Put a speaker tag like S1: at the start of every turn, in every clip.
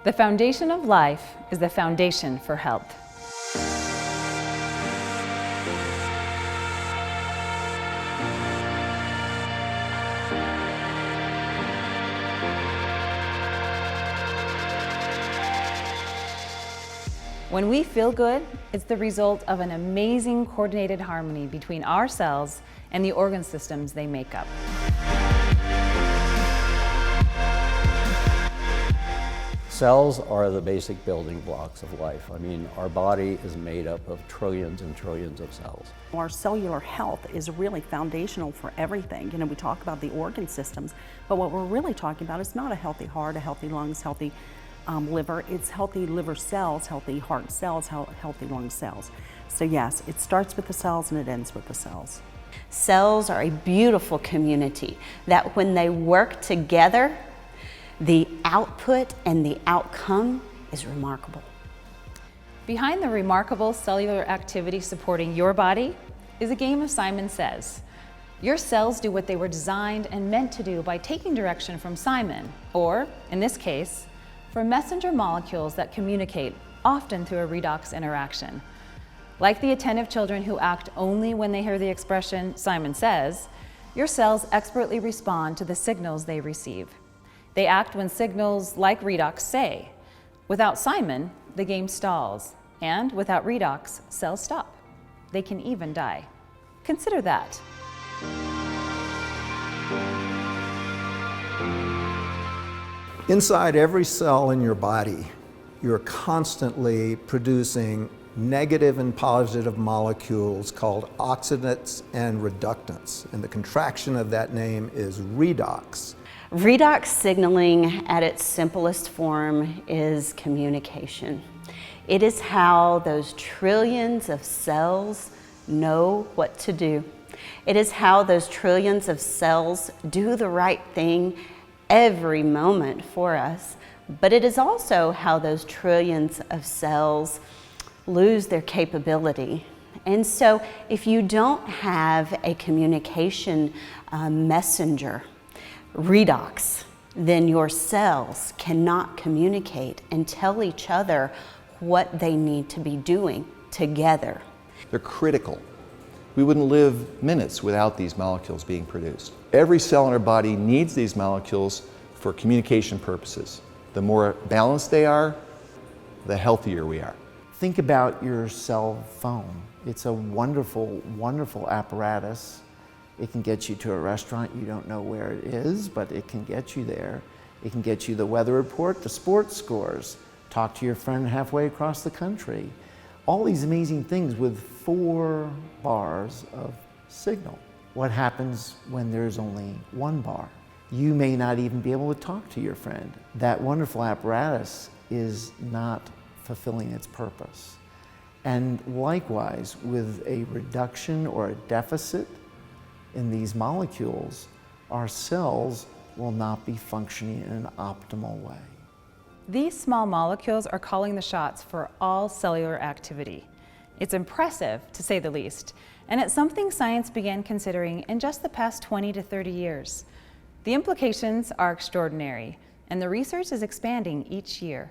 S1: The foundation of life is the foundation for health. When we feel good, it's the result of an amazing coordinated harmony between our cells and the organ systems they make up.
S2: Cells are the basic building blocks of life. I mean, our body is made up of trillions and trillions of cells.
S3: Our cellular health is really foundational for everything. You know, we talk about the organ systems, but what we're really talking about is not a healthy heart, a healthy lungs, healthy liver. It's healthy liver cells, healthy heart cells, healthy lung cells. So yes, it starts with the cells and it ends with the cells.
S4: Cells are a beautiful community that when they work together, the output and the outcome is remarkable.
S1: Behind the remarkable cellular activity supporting your body is a game of Simon Says. Your cells do what they were designed and meant to do by taking direction from Simon, or, in this case, from messenger molecules that communicate, often through a redox interaction. Like the attentive children who act only when they hear the expression, Simon says, your cells expertly respond to the signals they receive. They act when signals like redox say. Without Simon, the game stalls, and without redox, cells stop. They can even die. Consider that.
S5: Inside every cell in your body, you're constantly producing negative and positive molecules called oxidants and reductants. And the contraction of that name is redox.
S4: Redox signaling at its simplest form is communication. It is how those trillions of cells know what to do. It is how those trillions of cells do the right thing every moment for us, but it is also how those trillions of cells lose their capability. And so if you don't have a communication messenger, redox, then your cells cannot communicate and tell each other what they need to be doing together.
S6: They're critical. We wouldn't live minutes without these molecules being produced. Every cell in our body needs these molecules for communication purposes. The more balanced they are, the healthier we are.
S7: Think about your cell phone. It's a wonderful, wonderful apparatus. It can get you to a restaurant you don't know where it is, but it can get you there. It can get you the weather report, the sports scores, talk to your friend halfway across the country. All these amazing things with 4 bars of signal. What happens when there's only 1 bar? You may not even be able to talk to your friend. That wonderful apparatus is not fulfilling its purpose. And likewise, with a reduction or a deficit in these molecules, our cells will not be functioning in an optimal way.
S1: These small molecules are calling the shots for all cellular activity. It's impressive, to say the least, and it's something science began considering in just the past 20 to 30 years. The implications are extraordinary, and the research is expanding each year.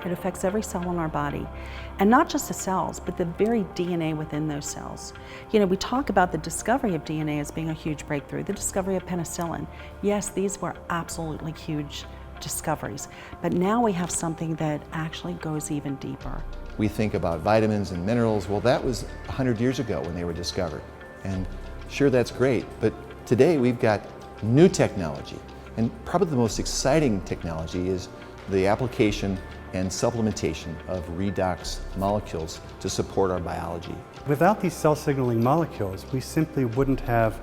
S3: It affects every cell in our body, and not just the cells, but the very DNA within those cells. You know, we talk about the discovery of DNA as being a huge breakthrough, the discovery of penicillin. Yes, these were absolutely huge discoveries, but now we have something that actually goes even deeper.
S6: We think about vitamins and minerals. Well, that was 100 years ago when they were discovered. And sure, that's great, but today we've got new technology. And probably the most exciting technology is the application and supplementation of redox molecules to support our biology.
S8: Without these cell signaling molecules, we simply wouldn't have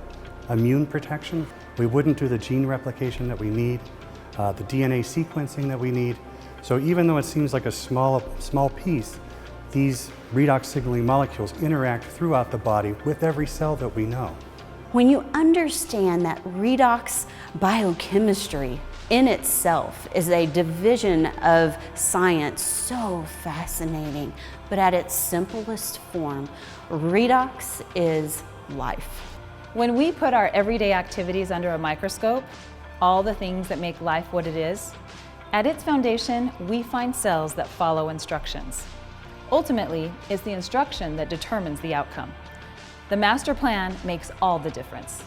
S8: immune protection. We wouldn't do the gene replication that we need, the DNA sequencing that we need. So even though it seems like a small piece, these redox signaling molecules interact throughout the body with every cell that we know.
S4: When you understand that redox biochemistry in itself is a division of science so fascinating, but at its simplest form, redox is life.
S1: When we put our everyday activities under a microscope, all the things that make life what it is, at its foundation, we find cells that follow instructions. Ultimately, it's the instruction that determines the outcome. The master plan makes all the difference.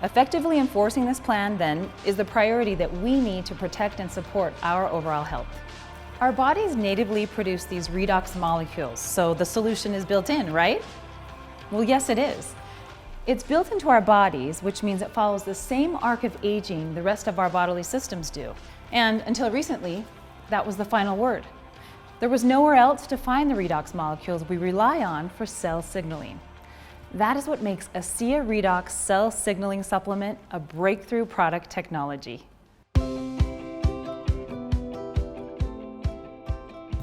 S1: Effectively enforcing this plan, then, is the priority that we need to protect and support our overall health. Our bodies natively produce these redox molecules, so the solution is built in, right? Well, yes, it is. It's built into our bodies, which means it follows the same arc of aging the rest of our bodily systems do. And until recently, that was the final word. There was nowhere else to find the redox molecules we rely on for cell signaling. That is what makes ASEA Redox Cell Signaling Supplement a breakthrough product technology.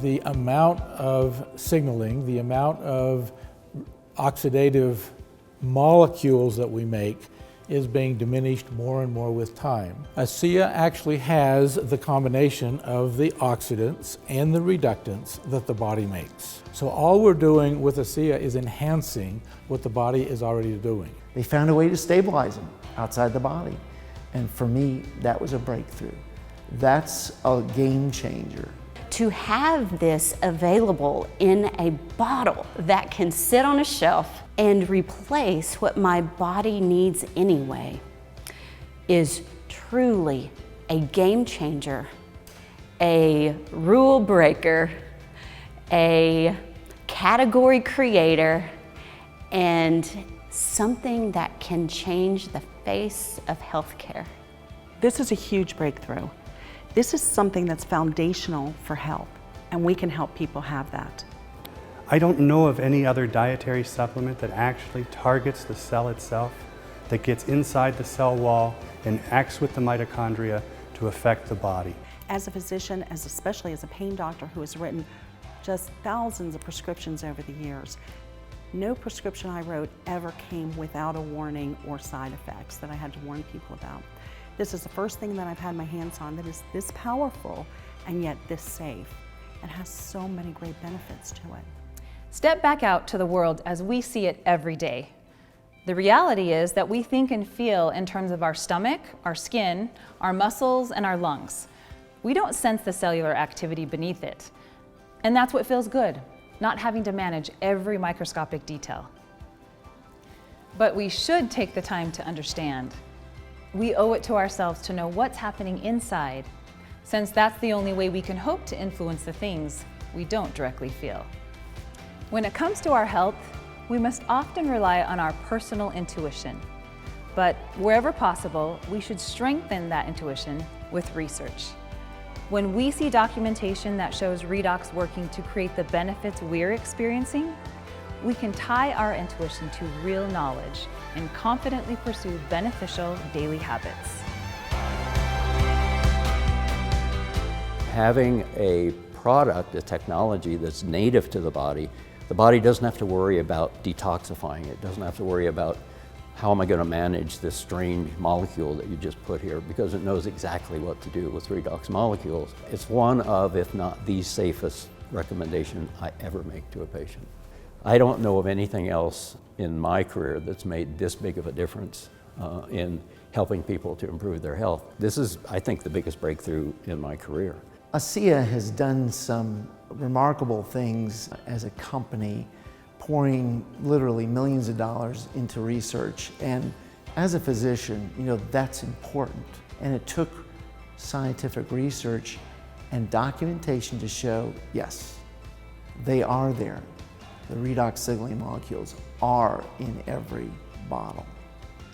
S9: The amount of signaling, the amount of oxidative molecules that we make is being diminished more and more with time. ASEA actually has the combination of the oxidants and the reductants that the body makes. So all we're doing with ASEA is enhancing what the body is already doing.
S7: They found a way to stabilize them outside the body. And for me, that was a breakthrough. That's a game changer.
S4: To have this available in a bottle that can sit on a shelf and replace what my body needs anyway is truly a game changer, a rule breaker, a category creator, and something that can change the face of healthcare.
S3: This is a huge breakthrough. This is something that's foundational for health, and we can help people have that.
S8: I don't know of any other dietary supplement that actually targets the cell itself, that gets inside the cell wall and acts with the mitochondria to affect the body.
S3: As a physician, especially as a pain doctor who has written just thousands of prescriptions over the years, no prescription I wrote ever came without a warning or side effects that I had to warn people about. This is the first thing that I've had my hands on that is this powerful and yet this safe and has so many great benefits to it.
S1: Step back out to the world as we see it every day. The reality is that we think and feel in terms of our stomach, our skin, our muscles, and our lungs. We don't sense the cellular activity beneath it. And that's what feels good, not having to manage every microscopic detail. But we should take the time to understand. We owe it to ourselves to know what's happening inside, since that's the only way we can hope to influence the things we don't directly feel. When it comes to our health, we must often rely on our personal intuition. But wherever possible, we should strengthen that intuition with research. When we see documentation that shows redox working to create the benefits we're experiencing, we can tie our intuition to real knowledge and confidently pursue beneficial daily habits.
S2: Having a product, a technology that's native to the body doesn't have to worry about detoxifying it, doesn't have to worry about how am I going to manage this strange molecule that you just put here, because it knows exactly what to do with redox molecules. It's one of, if not the safest recommendation I ever make to a patient. I don't know of anything else in my career that's made this big of a difference in helping people to improve their health. This is, I think, the biggest breakthrough in my career.
S7: ASEA has done some remarkable things as a company, pouring literally millions of dollars into research. And as a physician, that's important. And it took scientific research and documentation to show, yes, they are there. The redox signaling molecules are in every bottle.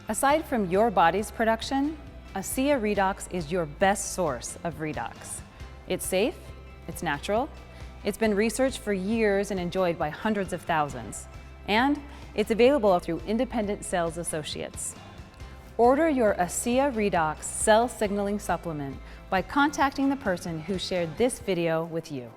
S1: Aside from your body's production, ASEA Redox is your best source of redox. It's safe, it's natural, it's been researched for years and enjoyed by hundreds of thousands, and it's available through independent sales associates. Order your ASEA Redox Cell Signaling Supplement by contacting the person who shared this video with you.